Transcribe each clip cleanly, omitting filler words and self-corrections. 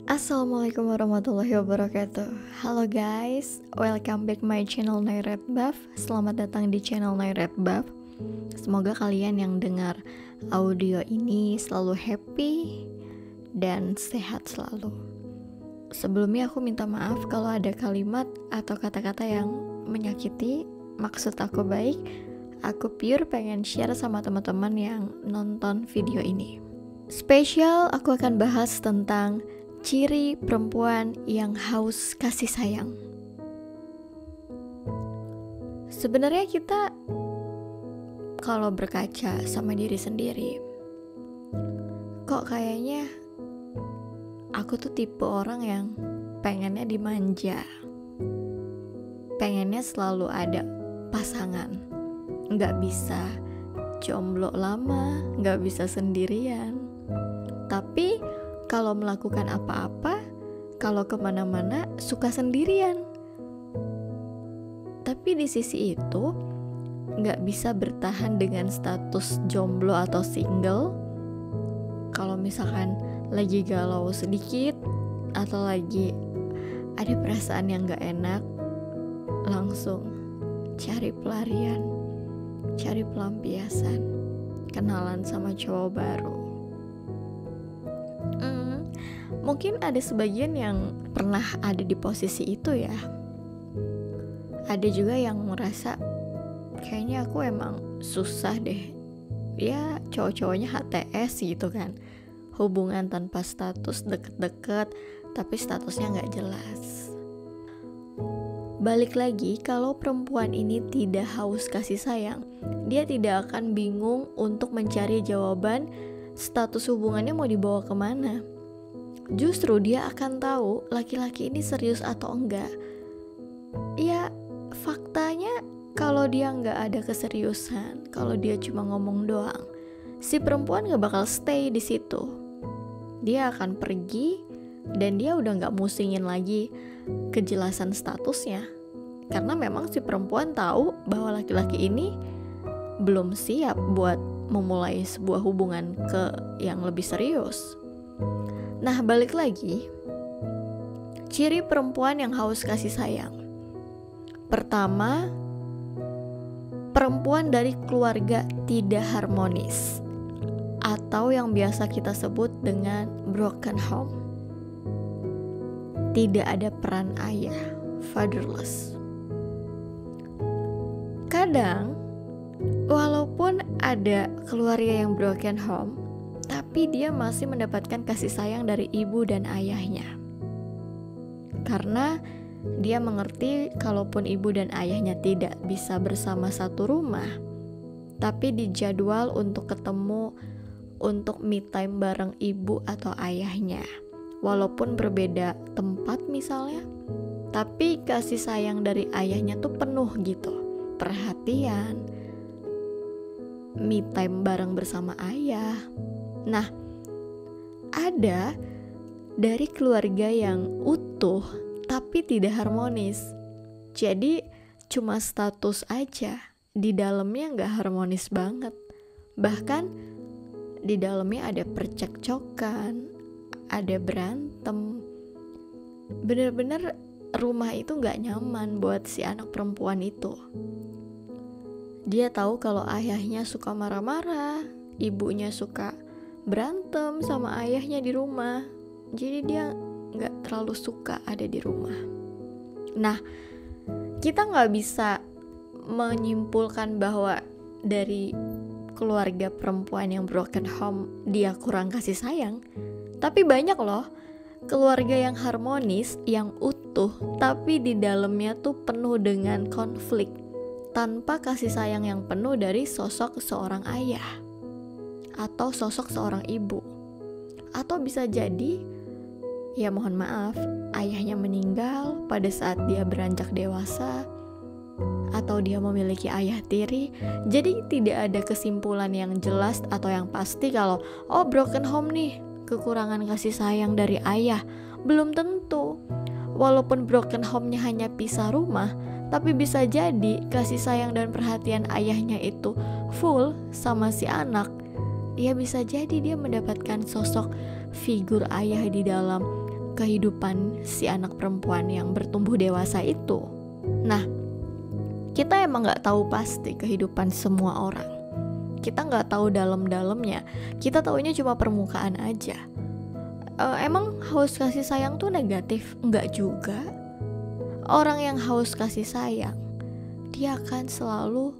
Assalamualaikum warahmatullahi wabarakatuh. Halo guys, welcome back my channel Nairet Buff. Selamat datang di channel Nairet Buff. Semoga kalian yang dengar audio ini selalu happy dan sehat selalu. Sebelumnya aku minta maaf kalau ada kalimat atau kata-kata yang menyakiti. Maksud aku baik. Aku pure pengen share sama teman-teman yang nonton video ini. Spesial aku akan bahas tentang ciri perempuan yang haus kasih sayang. Sebenarnya kita kalau berkaca sama diri sendiri, kok kayaknya aku tuh tipe orang yang pengennya dimanja, pengennya selalu ada pasangan, nggak bisa jomblo lama, nggak bisa sendirian. Tapi kalau melakukan apa-apa, kalau kemana-mana suka sendirian. Tapi di sisi itu gak bisa bertahan dengan status jomblo atau single. Kalau misalkan lagi galau sedikit atau lagi ada perasaan yang gak enak, langsung cari pelarian, cari pelampiasan, kenalan sama cowok baru. Mungkin ada sebagian yang pernah ada di posisi itu ya. Ada juga yang merasa kayaknya aku emang susah deh. Ya cowok-cowoknya HTS gitu kan, hubungan tanpa status, deket-deket tapi statusnya gak jelas. Balik lagi, kalau perempuan ini tidak haus kasih sayang, dia tidak akan bingung untuk mencari jawaban status hubungannya mau dibawa kemana. Justru dia akan tahu laki-laki ini serius atau enggak. Ya faktanya kalau dia enggak ada keseriusan, kalau dia cuma ngomong doang, si perempuan gak bakal stay di situ. Dia akan pergi dan dia udah gak musingin lagi kejelasan statusnya. Karena memang si perempuan tahu bahwa laki-laki ini belum siap buat memulai sebuah hubungan ke yang lebih serius. Nah, balik lagi, ciri perempuan yang haus kasih sayang. Pertama, perempuan dari keluarga tidak harmonis, atau yang biasa kita sebut dengan broken home. Tidak ada peran ayah, fatherless. Kadang, walaupun ada keluarga yang broken home, tapi dia masih mendapatkan kasih sayang dari ibu dan ayahnya. Karena dia mengerti kalaupun ibu dan ayahnya tidak bisa bersama satu rumah, tapi dijadwal untuk ketemu, untuk me time bareng ibu atau ayahnya. Walaupun berbeda tempat misalnya, tapi kasih sayang dari ayahnya tuh penuh gitu. Perhatian, me time bareng bersama ayah. Nah, ada dari keluarga yang utuh tapi tidak harmonis. Jadi cuma status aja, di dalamnya gak harmonis banget. Bahkan di dalamnya ada percekcokan, ada berantem. Bener-bener rumah itu gak nyaman buat si anak perempuan itu. Dia tahu kalau ayahnya suka marah-marah, ibunya suka berantem sama ayahnya di rumah. Jadi dia gak terlalu suka ada di rumah. Nah, kita gak bisa menyimpulkan bahwa dari keluarga perempuan yang broken home dia kurang kasih sayang. Tapi banyak loh keluarga yang harmonis, yang utuh, tapi di dalamnya tuh penuh dengan konflik, tanpa kasih sayang yang penuh dari sosok seorang ayah atau sosok seorang ibu. Atau bisa jadi, ya mohon maaf, ayahnya meninggal pada saat dia beranjak dewasa, atau dia memiliki ayah tiri. Jadi tidak ada kesimpulan yang jelas atau yang pasti kalau broken home nih, kekurangan kasih sayang dari ayah. Belum tentu. Walaupun broken home-nya hanya pisah rumah, tapi bisa jadi kasih sayang dan perhatian ayahnya itu full sama si anak. Ya bisa jadi dia mendapatkan sosok figur ayah di dalam kehidupan si anak perempuan yang bertumbuh dewasa itu. Nah, kita emang gak tahu pasti kehidupan semua orang. Kita gak tahu dalam-dalamnya. Kita taunya cuma permukaan aja. Emang haus kasih sayang tuh negatif? Enggak juga. Orang yang haus kasih sayang, dia akan selalu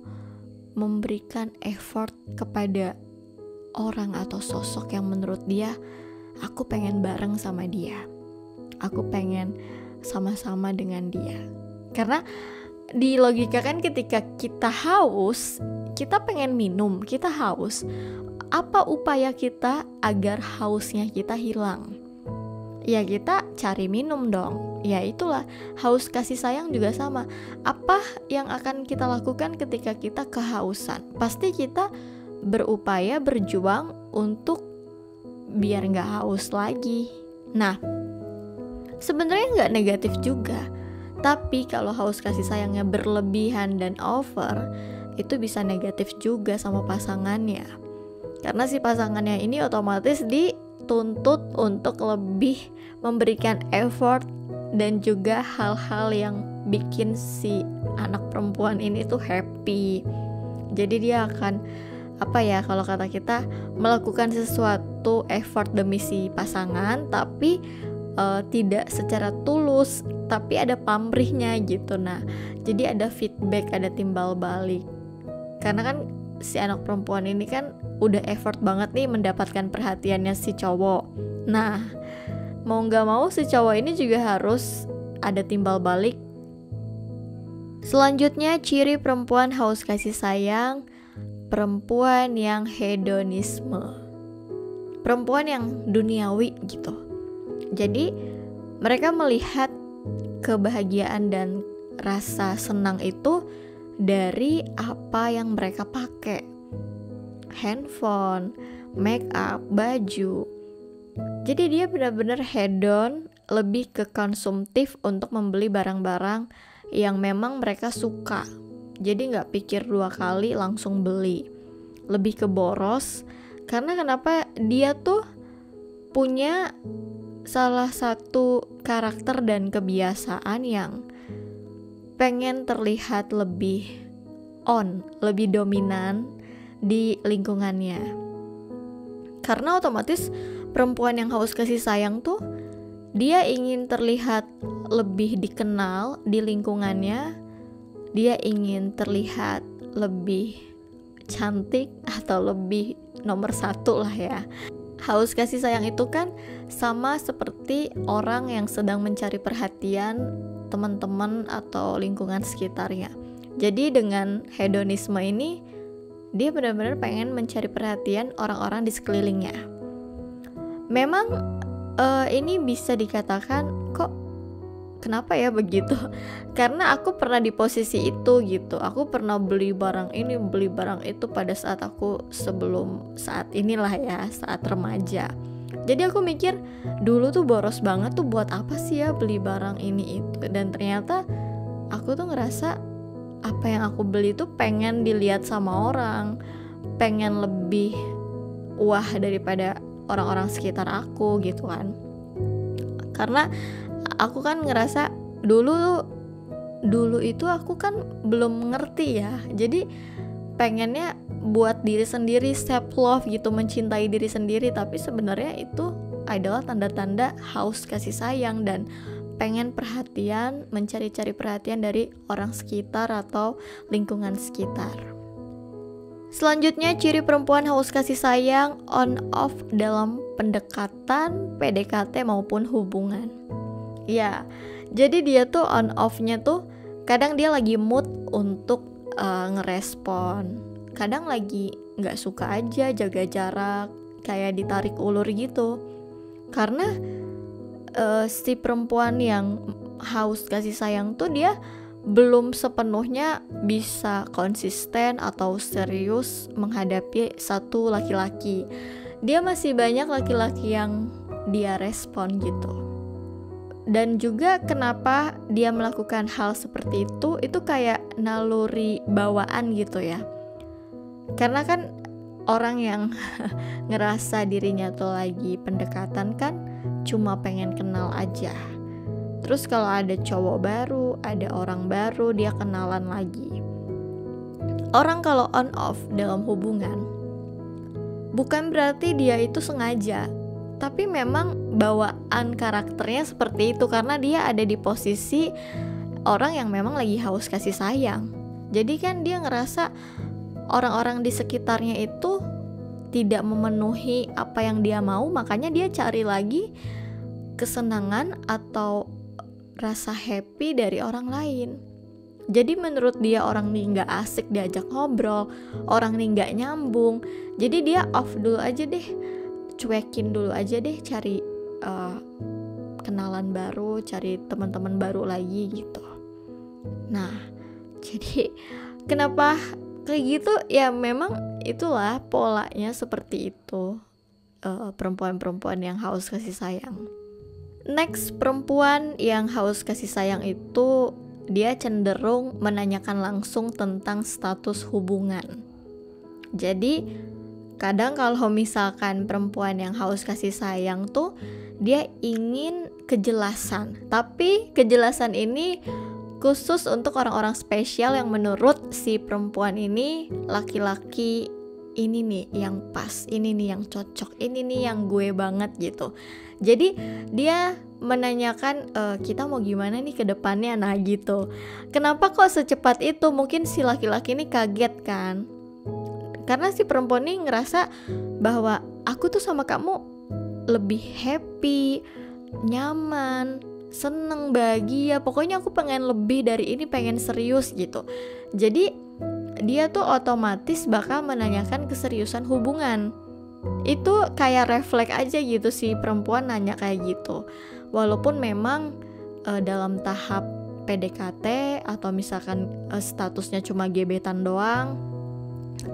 memberikan effort kepada orang atau sosok yang menurut dia, aku pengen bareng sama dia, aku pengen sama-sama dengan dia. Karena di logika kan ketika kita haus, kita pengen minum, kita haus, apa upaya kita agar hausnya kita hilang? Ya kita cari minum dong. Ya itulah, haus kasih sayang juga sama. Apa yang akan kita lakukan ketika kita kehausan? Pasti kita berupaya berjuang untuk biar gak haus lagi. Nah, sebenarnya gak negatif juga. Tapi kalau haus kasih sayangnya berlebihan dan over, itu bisa negatif juga sama pasangannya. Karena si pasangannya ini otomatis dituntut untuk lebih memberikan effort dan juga hal-hal yang bikin si anak perempuan ini tuh happy. Jadi dia akan kalau kata kita, melakukan sesuatu effort demi si pasangan, tapi tidak secara tulus, tapi ada pamrihnya gitu. Nah, jadi ada feedback, ada timbal balik. Karena kan si anak perempuan ini kan udah effort banget nih mendapatkan perhatiannya si cowok. Nah, mau gak mau si cowok ini juga harus ada timbal balik. Selanjutnya, ciri perempuan haus kasih sayang, perempuan yang hedonisme, perempuan yang duniawi gitu. Jadi mereka melihat kebahagiaan dan rasa senang itu dari apa yang mereka pakai, handphone, make up, baju. Jadi dia benar-benar hedon, lebih ke konsumtif untuk membeli barang-barang yang memang mereka suka. Jadi gak pikir dua kali langsung beli. Lebih ke boros. Karena kenapa? Dia tuh punya salah satu karakter dan kebiasaan yang pengen terlihat lebih lebih dominan di lingkungannya. Karena otomatis perempuan yang haus kasih sayang tuh, dia ingin terlihat lebih dikenal di lingkungannya. Dia ingin terlihat lebih cantik atau lebih nomor satu lah ya. Haus kasih sayang itu kan sama seperti orang yang sedang mencari perhatian teman-teman atau lingkungan sekitarnya. Jadi dengan hedonisme ini, dia benar-benar pengen mencari perhatian orang-orang di sekelilingnya. Memang ini bisa dikatakan, kok kenapa ya begitu? Karena aku pernah di posisi itu gitu. Aku pernah beli barang ini, beli barang itu pada saat aku sebelum saat inilah ya, saat remaja. Jadi aku mikir dulu tuh boros banget tuh, buat apa sih ya beli barang ini itu. Dan ternyata aku tuh ngerasa apa yang aku beli tuh pengen dilihat sama orang, pengen lebih wah daripada orang-orang sekitar aku gitu kan. Karena aku kan ngerasa dulu itu aku kan belum ngerti ya. Jadi pengennya buat diri sendiri, self love gitu, mencintai diri sendiri. Tapi sebenarnya itu adalah tanda-tanda haus kasih sayang dan pengen perhatian, mencari-cari perhatian dari orang sekitar atau lingkungan sekitar. Selanjutnya, ciri perempuan haus kasih sayang on off dalam pendekatan, PDKT maupun hubungan. Ya, jadi dia tuh on off-nya tuh kadang dia lagi mood untuk ngerespon, kadang lagi gak suka aja, jaga jarak, kayak ditarik ulur gitu. Karena si perempuan yang haus kasih sayang tuh dia belum sepenuhnya bisa konsisten atau serius menghadapi satu laki-laki. Dia masih banyak laki-laki yang dia respon gitu. Dan juga kenapa dia melakukan hal seperti itu kayak naluri bawaan gitu ya. Karena kan orang yang ngerasa dirinya tuh lagi pendekatan kan cuma pengen kenal aja. Terus kalau ada cowok baru, ada orang baru, dia kenalan lagi. Orang kalau on off dalam hubungan, bukan berarti dia itu sengaja, tapi memang bawaan karakternya seperti itu karena dia ada di posisi orang yang memang lagi haus kasih sayang. Jadi kan dia ngerasa orang-orang di sekitarnya itu tidak memenuhi apa yang dia mau, makanya dia cari lagi kesenangan atau rasa happy dari orang lain. Jadi menurut dia orang nih gak asik diajak ngobrol, orang nih gak nyambung, jadi dia off dulu aja deh, cuekin dulu aja deh, cari kenalan baru, cari teman-teman baru lagi gitu. Nah, jadi kenapa kayak gitu? Ya memang itulah polanya seperti itu, perempuan-perempuan yang haus kasih sayang. Next, perempuan yang haus kasih sayang itu dia cenderung menanyakan langsung tentang status hubungan. Jadi kadang kalau misalkan perempuan yang haus kasih sayang tuh dia ingin kejelasan, tapi kejelasan ini khusus untuk orang-orang spesial yang menurut si perempuan ini laki-laki ini nih yang pas, ini nih yang cocok, ini nih yang gue banget gitu. Jadi dia menanyakan kita mau gimana nih ke depannya, nah gitu. Kenapa kok secepat itu? Mungkin si laki-laki ini kaget kan, karena si perempuan ini ngerasa bahwa aku tuh sama kamu lebih happy, nyaman, seneng, bahagia, pokoknya aku pengen lebih dari ini, pengen serius gitu. Jadi dia tuh otomatis bakal menanyakan keseriusan hubungan. Itu kayak refleks aja gitu si perempuan nanya kayak gitu. Walaupun memang dalam tahap PDKT atau misalkan statusnya cuma gebetan doang.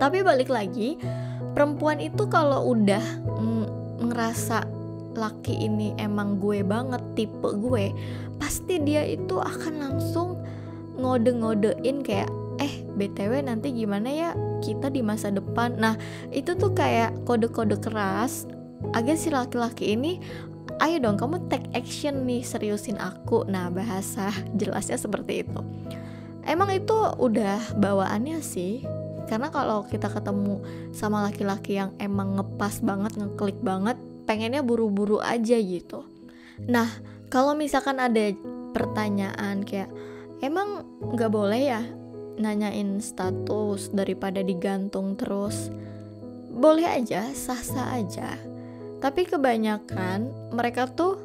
Tapi balik lagi, perempuan itu kalau udah ngerasa laki ini emang gue banget, tipe gue, pasti dia itu akan langsung ngode-ngodein kayak BTW nanti gimana ya kita di masa depan. Nah itu tuh kayak kode-kode keras agar si laki-laki ini, ayo dong kamu take action nih, seriusin aku. Nah bahasa jelasnya seperti itu. Emang itu udah bawaannya sih, karena kalau kita ketemu sama laki-laki yang emang ngepas banget, ngeklik banget, pengennya buru-buru aja gitu. Nah kalau misalkan ada pertanyaan kayak, emang gak boleh ya nanyain status daripada digantung terus? Boleh aja, sah-sah aja. Tapi kebanyakan mereka tuh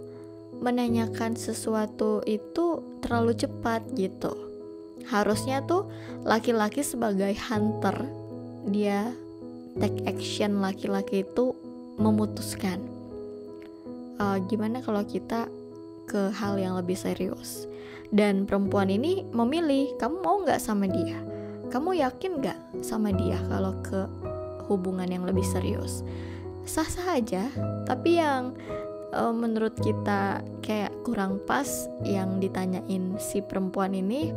menanyakan sesuatu itu terlalu cepat gitu. Harusnya tuh laki-laki sebagai hunter, dia take action, laki-laki itu memutuskan gimana kalau kita ke hal yang lebih serius. Dan perempuan ini memilih, kamu mau gak sama dia? Kamu yakin gak sama dia kalau ke hubungan yang lebih serius? Sah-sah aja. Tapi yang menurut kita kayak kurang pas yang ditanyain si perempuan ini,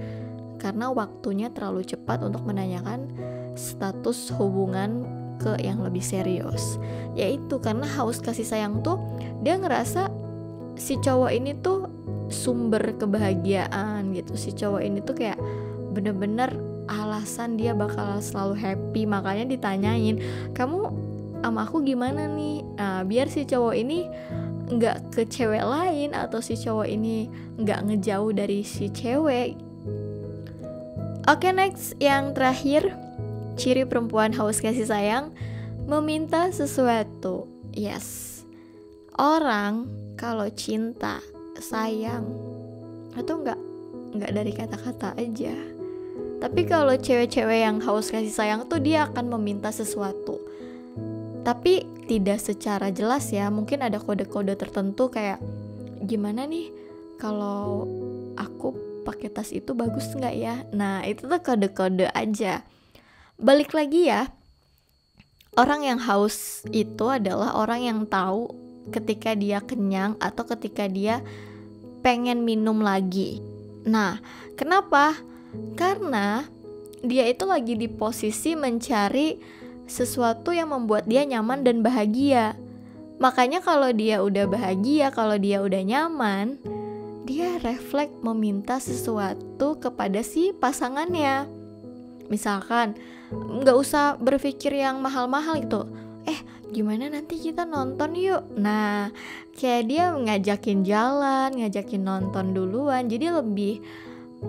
karena waktunya terlalu cepat untuk menanyakan status hubungan ke yang lebih serius. Yaitu karena haus kasih sayang tuh dia ngerasa si cowok ini tuh sumber kebahagiaan gitu. Si cowok ini tuh kayak bener-bener alasan dia bakal selalu happy, makanya ditanyain, kamu sama aku gimana nih? Nah, biar si cowok ini nggak ke cewek lain atau si cowok ini nggak ngejauh dari si cewek. Oke, next, yang terakhir, ciri perempuan haus kasih sayang, meminta sesuatu. Yes, orang kalau cinta, sayang itu nggak dari kata-kata aja. Tapi kalau cewek-cewek yang haus kasih sayang tuh dia akan meminta sesuatu, tapi tidak secara jelas ya. Mungkin ada kode-kode tertentu kayak, gimana nih kalau aku pakai tas itu bagus nggak ya? Nah itu tuh kode-kode aja. Balik lagi ya, orang yang haus itu adalah orang yang tahu ketika dia kenyang atau ketika dia pengen minum lagi. Nah, kenapa? Karena dia itu lagi di posisi mencari sesuatu yang membuat dia nyaman dan bahagia. Makanya kalau dia udah bahagia, kalau dia udah nyaman, dia refleks meminta sesuatu kepada si pasangannya. Misalkan nggak usah berpikir yang mahal-mahal gitu. Gimana nanti kita nonton yuk. Nah, kayak dia ngajakin jalan, ngajakin nonton duluan. Jadi lebih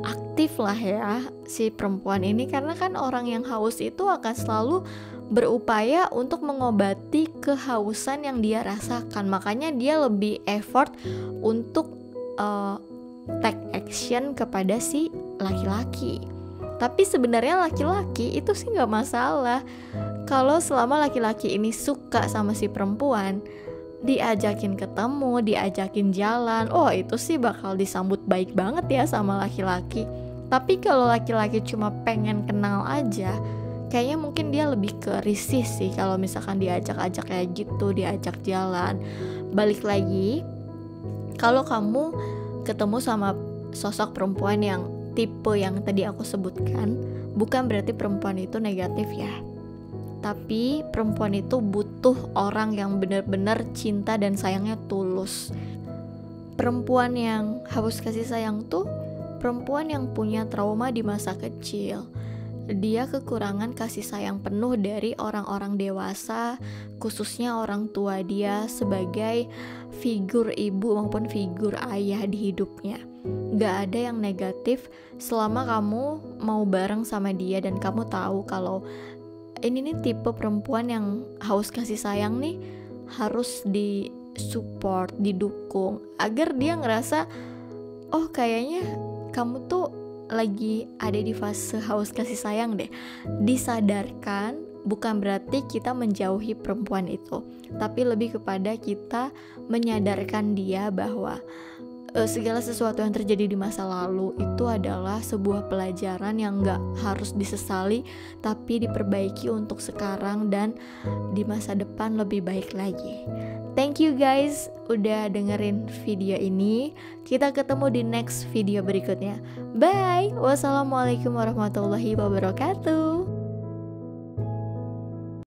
aktif lah ya si perempuan ini, karena kan orang yang haus itu akan selalu berupaya untuk mengobati kehausan yang dia rasakan. Makanya dia lebih effort untuk take action kepada si laki-laki. Tapi sebenarnya laki-laki itu sih nggak masalah kalau selama laki-laki ini suka sama si perempuan, diajakin ketemu, diajakin jalan, itu sih bakal disambut baik banget ya sama laki-laki. Tapi kalau laki-laki cuma pengen kenal aja, kayaknya mungkin dia lebih ke risih sih kalau misalkan diajak-ajak kayak gitu, diajak jalan. Balik lagi, kalau kamu ketemu sama sosok perempuan yang tipe yang tadi aku sebutkan, bukan berarti perempuan itu negatif ya. Tapi perempuan itu butuh orang yang benar-benar cinta dan sayangnya tulus. Perempuan yang haus kasih sayang tuh perempuan yang punya trauma di masa kecil. Dia kekurangan kasih sayang penuh dari orang-orang dewasa, khususnya orang tua dia sebagai figur ibu maupun figur ayah di hidupnya. Gak ada yang negatif selama kamu mau bareng sama dia dan kamu tahu kalau ini nih tipe perempuan yang haus kasih sayang nih, harus di support, didukung, agar dia ngerasa kayaknya kamu tuh lagi ada di fase haus kasih sayang deh. Disadarkan bukan berarti kita menjauhi perempuan itu, tapi lebih kepada kita menyadarkan dia bahwa segala sesuatu yang terjadi di masa lalu itu adalah sebuah pelajaran yang gak harus disesali, tapi diperbaiki untuk sekarang dan di masa depan lebih baik lagi. Thank you guys udah dengerin video ini. Kita ketemu di next video berikutnya. Bye. Wassalamualaikum warahmatullahi wabarakatuh.